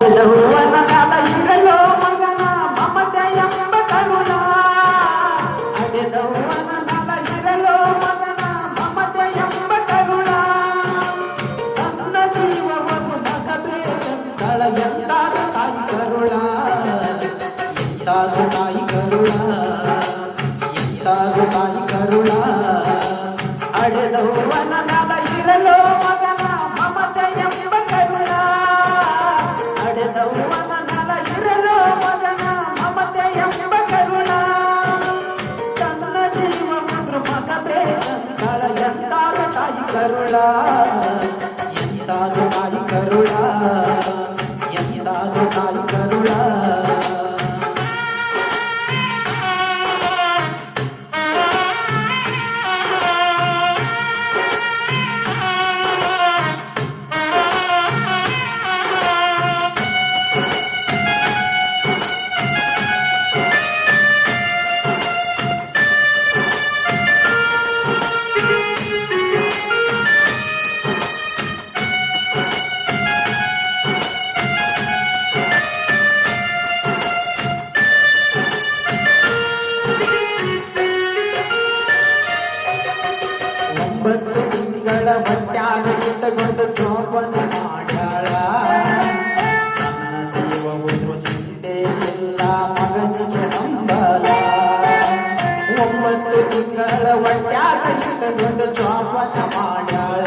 ಯೌವನ ಕಾಲ ಇರಲೋ ಮಗನ ಮಮತೆ ಎಂಬ ಕರುಣ ಅಡೆದೌವನ ಕಾಲ ಇರಲೋ ಮಗನ ಮಮತೆ ಎಂಬ ಕರುಣ ತನ್ನ ಜೀವವನ್ನು ನಗಬೇಕೆಂದಳ ಎಂದಾದ ತಾಯಿ ಕರುಣ ಎಂದಾದ ತಾಯಿ ಕರುಣ ಎಂದಾದ ತಾಯಿ ಕರುಣ ಅಡೆದೌವನ ಕಾಲ ಇರಲೋ ಮಗನ ಮಮತೆ ಎಂಬ ಕರುಣ ಅಡೆದೌವನ ಕಾಲ ಇರಲೋ ಮಗನ ಮಮತೆ ಎಂಬ ಕರುಣ ತನ್ನ ಜೀವವನ್ನು ಮಗಬೇಕೆಂದಳ ಎಂದಾದ ತಾಯಿ ಕರುಣ ಎಂದಾದ ತಾಯಿ ಕರುಣ ಎಂದಾದ ತಾಯಿ ಕರುಣ ಒಂಬತ್ತು ತಿಂಗಳ ಹೊಟ್ಯಾಗ ಇಟ್ಟುಕೊಂಡು ಜೋಪಾನ ಮಾಡ್ಯಾಳ ನನ್ನ ಜೀವವನ್ನು ಚಿಂತೆ ಇಲ್ಲ ಮಗನಿಗೆ ಹಂಬಲ ಒಂಬತ್ತು ತಿಂಗಳ ಹೊಟ್ಯಾಗ ಇಟ್ಟುಕೊಂಡು ಜೋಪಾನ ಮಾಡ್ಯಾಳ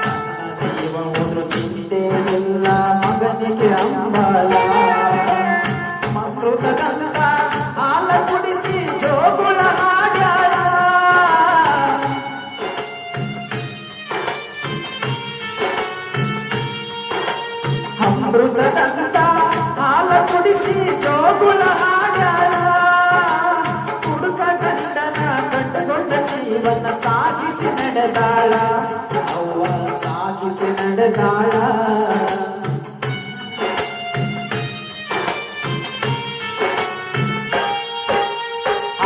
ನನ್ನ ಜೀವವನ್ನು ಚಿಂತೆ ಇಲ್ಲ ಮಗನಿಗೆ ಹಂಬಲ ಮೃತದಂತ ಹಾಲ ಕುಡಿಸಿ ಜೋಗುಳ ಹಾಡ್ಯಾಳ ಅಮೃತದಂತ ಹಾಲ ಕುಡಿಸಿ ಜೋಗುಳ ಹಾಡ್ಯಾಳ ಹುಡುಕ ಗಂಡನ ಕಟ್ಟುಕೊಂಡ ಜೀವನ ಸಾಗಿಸಿ ನಡೆದಾಳ ಅವ್ವ ಸಾಗಿಸಿ ನಡೆದಾಳ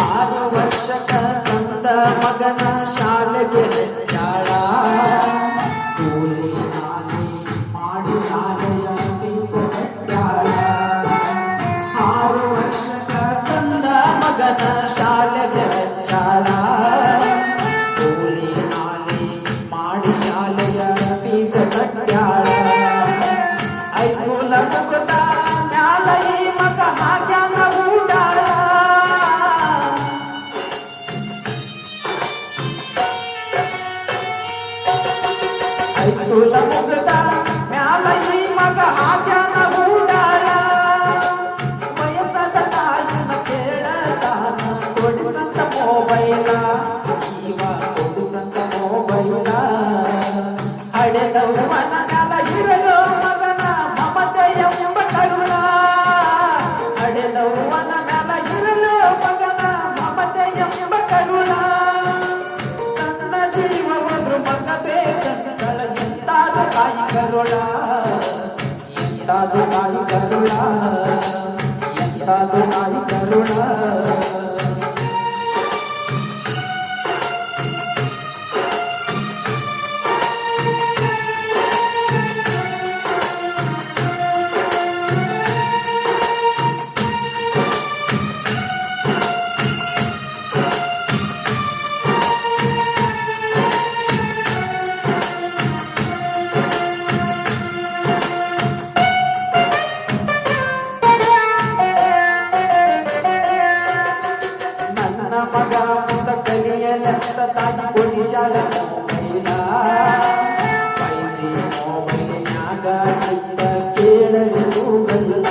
6 ವರ್ಷಕ ತಂದ ಮಗನ ಶಾಲೆಗೆ ಹಚ್ಚಾಳ ಕೂಲಿ ನಾಲಿ ಮಾಡಿ ಶಾಲೆಯ ಫೀಸ ಕಟ್ಟಾಳ 6 ವರ್ಷಕ ತಂದ ಮಗನ ಶಾಲೆಗೆ ಹಚ್ಚಾಳ ಕೂಲಿ ನಾಲಿ ಮಾಡಿ ಶಾಲೆಯ ಫೀಸ ಕಟ್ಟಾಳ ಹೈಸ್ಕೂಲ ಮುಗಿದ ಮ್ಯಾಲ ಈ ಮಗ ಹಾಗ್ಯಾನ ಊಟಾಳ ಹೈಸ್ಕೂಲ ಮುಗಿದ ಮ್ಯಾಲ ಈ ಮಗ ಹಾಗ್ಯಾನ ಊಟಾಳ ವಯಸ್ಸಾದ ತಾಯಿನ ಕೇಳತಾನ ಕೊಡಿಸಂತ ಮೊಬೈಲ ಜೀವ ಕೊಡಿಸಂತ ಮೊಬೈಲ ಹಡೆದೌವನ ಕಾಲ ಇರಲೋ ಮಗನ ಮಮತೆ ಎಂಬ ಕರುಣ ಹಡೆದೌವನ ಕಾಲ ಇರಲೋ ಮಗನ ಮಮತೆ ಎಂಬ ಕರುಣ ತನ್ನ ಜೀವವನ್ನು ಮಗಬೇಕೆಂದಳ ಎಂದಾದ ತಾಯಿ ಕರುಣ ಎಂದಾದ ತಾಯಿ ಕರುಣ ಎಂದಾದ ತಾಯಿ ಕರುಣ ನನ್ನ ಮಗ ಮುಂದ ಕಲಿಯಲೆಂತ ತಾಯಿ ಕೊಡಿಸಾಳ ಮೊಬೈಲ ಪೈಸಿ ಮೊಬೈಲಿನ್ಯಾಗ ಇದ್ದ ಕೇಳಲಿ ಗೂಗಲ್ಲ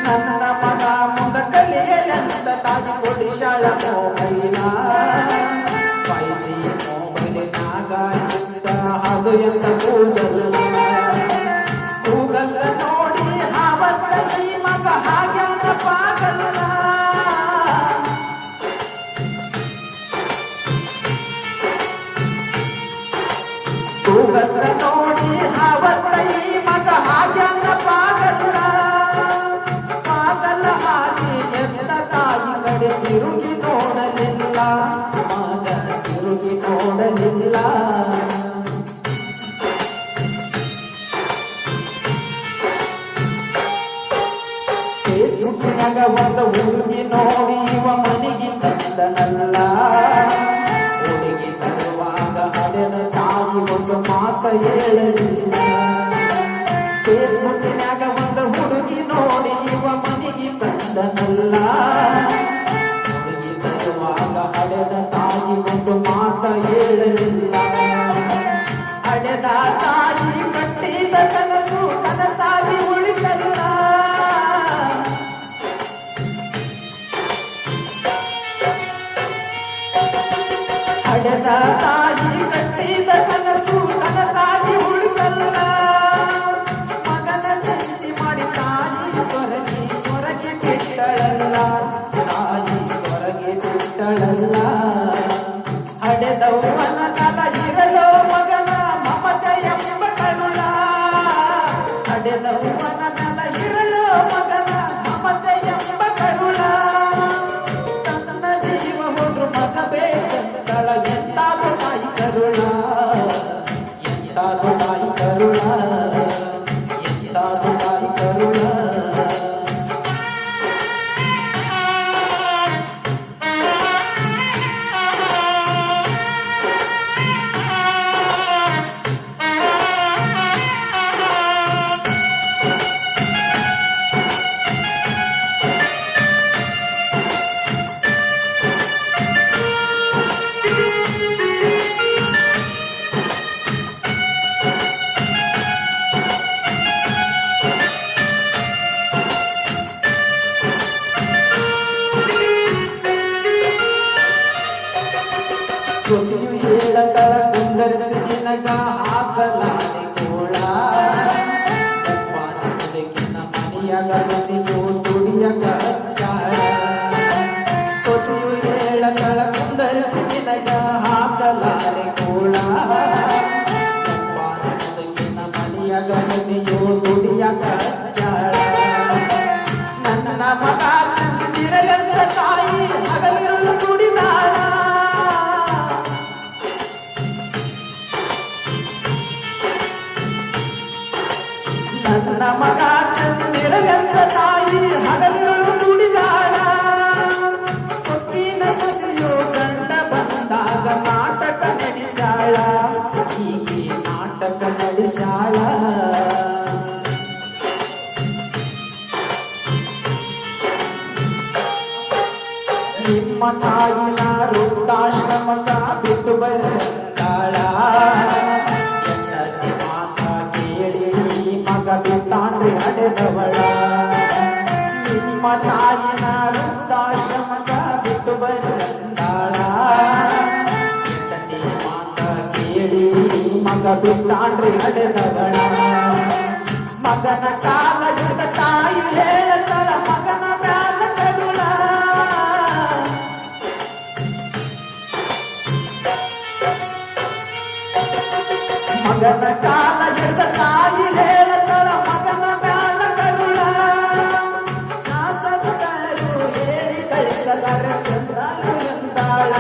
ನನ್ನ ಮಗ ಮುಂದ ಕಲಿಯಲೆಂತ ತಾಯಿ ಕೊಡಿಸಾಳ ಮೊಬೈಲ ಪೈಸಿ ಮೊಬೈಲಿನ್ಯಾಗ ಇದ್ದ ಅದು ಎಂತ ಗೂಗಲ್ಲ ಗೂಗಲ್ಲ ನೋಡಿ ಹಾವತ್ತ ಈ ಮಗ ಹಾಗ್ಯಾನ ಪಾಗಲ್ಲ ಗೂಗಲ್ಲ ನೋಡಿ ಹಾವತ್ತ ಈ ಮಗ ಹಾಗ್ಯಾನ ಮುಟ್ಟಿನಾಗ ಒಂದು ಹುಡುಗಿ ನೋಡಿ ಇವ ಮನೆಗೆ ತಂದನಲ್ಲ ಹುಡುಗಿ ತರುವಾಗ ಹಡೆದ ತಾಯಿ ಒಂದು ಮಾತ ಹೇಳಲಿಲ್ಲ ಫೇಸ್ಬುಕ್ಕಿನಾಗ ಒಂದು ಹುಡುಗಿ ನೋಡಿ ಇವ ಮನೆಗೆ ತಂದನಲ್ಲ ಹುಡುಗಿ ತರುವಾಗ ಹಡೆದ ತಾಯಿ ಒಂದು ಮಾತ ಹೇಳಲಿಲ್ಲ ಹಡೆದ ತಾಯಿ ಕಟ್ಟಿದ ಕನಸು ಕನಸಾಗಿ ಉಳಿತಲ್ಲ ಹಡೆದ ತಾಯಿ ಕಟ್ಟಿದ ಕನಸು ಕನಸಾಗಿ ಉಳಿತಲ್ಲ ಮಗನ ಚಿಂತೆ ಮಾಡಿ ತಾಯಿ ಸೊರಗಿ ಬಿಟ್ಟಳಲ್ಲ ತಾಯಿ ಸೊರಗಿ ಬಿಟ್ಟಳಲ್ಲ ಹಡೆದವನ ನಲ ಇರಲೋ ಮಗನ ಮಮತೆ ಎಂಬ ಕರುಳ ಹಡೆದವನ ನಲ ಇರಲೋ ಮಗನ ಮಮತೆ ಎಂಬ ಕರುಳ ತನ್ನ ಜೀವ ಹೋದ್ರು ಮಗ ಬೇಕಂತಳ ಎಂತಾದು ತಾಯಿ ಕರುಳ ಎಂತಾದು ತಾಯಿ ಕರುಳ ಎಂತಾದು ತಾಯಿ ಕರುಳ ಸೊಸೆಯು ಹೇಳತಳ ಕುಂದರಿಸಿ ನಿನಗ ಹಾಕಲಾರೆ ಕೋಳ ಮುದುಕಿನ ಮನೆಯಾಗ ಸೊಸೆಯು ದುಡಿಯಕ ಹಚ್ಚಾಳ ಸೊಸೆಯು ಹೇಳತಳ ಕುಂದರಿಸಿ ನಿನಗ ಹಾಕಲಾರೆ ಕೋಳ ಮುದುಕಿನ ಮನೆಯಾಗ ಸೊಸೆಯು ದುಡಿಯಕ ಹಚ್ಚಾಳ ನನ್ನ ಮಗ ಚಂದಿರಲೆಂದ ತಾಯಿ ಹಗಲಿರುಳು ದುಡಿದಾಳ ನನ್ನ ಮಗ ಚಂದಿರಲೆಂದ ತಾಯಿ ಹಗಲಿರುಳು ದುಡಿದಾಳ ಸೊಕ್ಕಿನ ಸಸಿಯು ಗಂಡ ಬಂದಾಗ ನಾಟಕ ನಡೆಸಾಳ ಹೀಗೆ ನಾಟಕ ನಡೆಸಾಳ ನಿಮ್ಮ ತಾಯಿನ ವೃದ್ಧಾಶ್ರಮಕ ಬಿಟ್ಟು ಬಂದಾಳ ಹೆಂಡತಿ ಮಾತ ಕೇಳಿ ಮಗ ಬಿಟ್ಟಾಂಡ್ರಿ ಹಡೆದವಳ ನಿಮ್ಮ ತಾಯಿನ ವೃದ್ಧಾಶ್ರಮಕ ಬಿಟ್ಟು ಬಂದಾಳ ಹೆಂಡತಿ ಮಾತ ಕೇಳಿ ಮಗ ಬಿಟ್ಟಾಂಡ್ರಿ ಹಡೆದವಳ ಮಗನ ಕಾಲ ಹಿಡಿದ ತಾಯಿ ಹೇಳತಳ ಮಗನ ಮ್ಯಾಲ ಕರುಳ ಮಗನ ಕಾಲ ಹಿಡಿದ ತಾಯಿ ಹೇಳತಳ ಮಗನ ಮ್ಯಾಲ ಕರುಳ ನಾಸದರು ಹೇಳಿ ಕಳಿಸಲಾರ ಚಂದ್ರನು ಎಂದಾಳ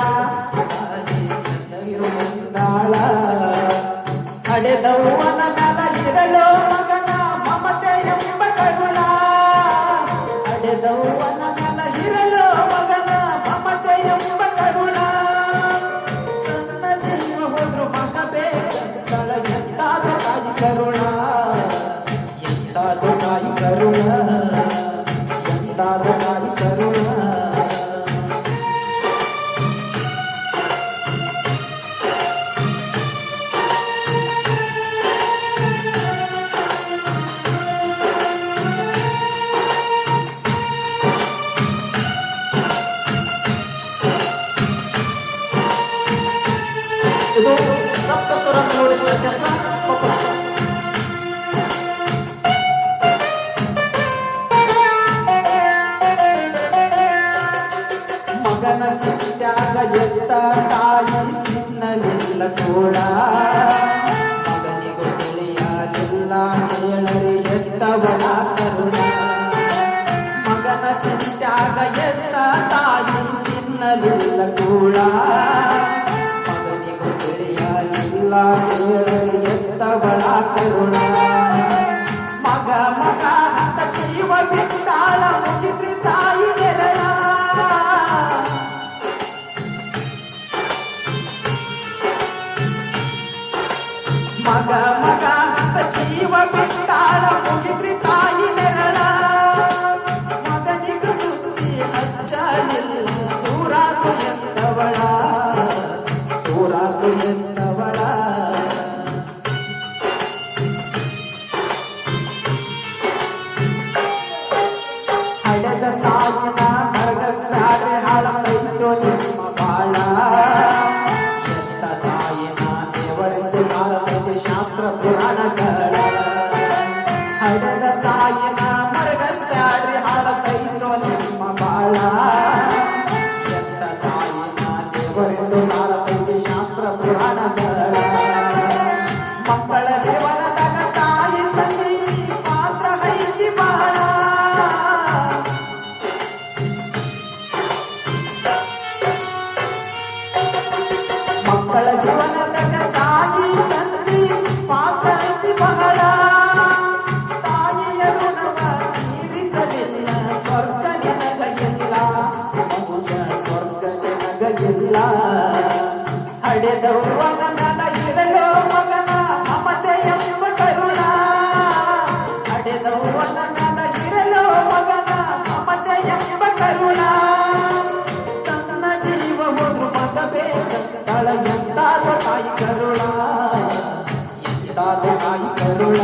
ಚಂದ್ರಗಿರು ಎಂದಾಳ ಹಡೆದವನ ಮ್ಯಾಲ ಇರಲೋ ಮಗನ ಮಮತೆ ಎಂಬ ಕರುಳ ಹಡೆದವನ ಮ್ಯಾಲ ಇರಲೋ ಮಗನ ಮಮತೆ ಎಂಬ ಕರುಳ ನನ್ನ ಜೀವ ಹೋದ್ರು ಮಗ ಬೇಕಂತಳ ಎಂತಾದು ತಾಯಿ ಕರುಣ ಎಂತಾದು ತಾಯಿ ಕರುಣ ಎಂತಾದು ತಾಯಿ ಕರುಣ ಇದು ಸಪ್ತಸ್ವರ ನುಡಿಸುವ ಕೆಲಸ ಕೊಪ್ಪಳ. ಮಗನ ಚಿಂತ್ಯಾಗ ಎತ್ತ ತಾಯಿ ತಿನ್ನಲಿಲ್ಲ ಕೂಡ ಮಗನಿಗೂ ತಿಳಿಯಲಿಲ್ಲ ಕೇಳರಿ ಎತ್ತವಳ ಕರುಣ ಮಗನ ಚಿಂತ್ಯಾಗ ಎತ್ತ ತಾಯಿ ತಿನ್ನಲಿಲ್ಲ ಕೂಡ ಎತ್ತವಳ ಕರುಣ ಮಗ ಮಗ ಅಂತ ಜೀವ ಬಿಟ್ಟಾಳ ಮುಗಿದ್ರಿ ಬಿಟ್ಟಾಳ ಮುಗಿದ್ರಿ ತಾಯಿ ನೆರಳ ಮಗನಿಗ ಸುದ್ದಿ ಹಚ್ಚಲಿಲ್ಲ ದೂರಾತು ಎಂದವಳ ದೂರಾತು ಎಂದವಳ ಹಳೆದ ತಾಯಿನ ಮರಗಸ್ತಾರೆ ಹಾಳೈತು ನಿಮ್ಮ ಬಾಳ ಎತ್ತ ತಾಯಿನ ದೇವರಿಗೆ ಸಾರತೈತೆ ಶಾಸ್ತ್ರ ಪುರಾಣಗಳ ಹಳೆದ ತಾಯಿನ ಮರಗಸ್ತಾರೆ ಹಾಳೈತು ನಿಮ್ಮ ಬಾಳ ಎತ್ತ ತಾಯಿನ ದೇವರಿಗೆ ಸಾರತೈತೆ ಶಾಸ್ತ್ರ ಪುರಾಣಗಳ ಮಕ್ಕಳ ಜೀವನದಾಗ ತಾಯಿ ತಂದೆ ಪಾತ್ರ ಐತಿ ಬಹಳ ಮಕ್ಕಳ ಜೀವನದಾಗ ತಾಯಿ ತಂದೆ ಪಾತ್ರ ಐತಿ ಬಹಳ ತಾಯಿಯ ಋಣವ ತೀರಿಸಲಿಲ್ಲ ಸ್ವರ್ಗ ನಿನಗೆಲ್ಲ ಮಗುಜ ಸ್ವರ್ಗ ನಿನಗೆಲ್ಲ ಹಡೆದವನ ನಲ ಇರಲೋ ಮಗನ ಮಮತೆ ಎಂಬ ಕರುಣ ಹಡೆದವನ ನಲ ಇರಲೋ ಮಗನ ಮಮತೆ ಎಂಬ ಕರುಣ ತನ್ನ ಜೀವ ಹೋದ್ರು ಮಗ ಬೇಕಂತಳ ಎಂತಾದ ತಾಯಿ ಕರುಣ ಎಂತಾದ ತಾಯಿ ಕರುಣ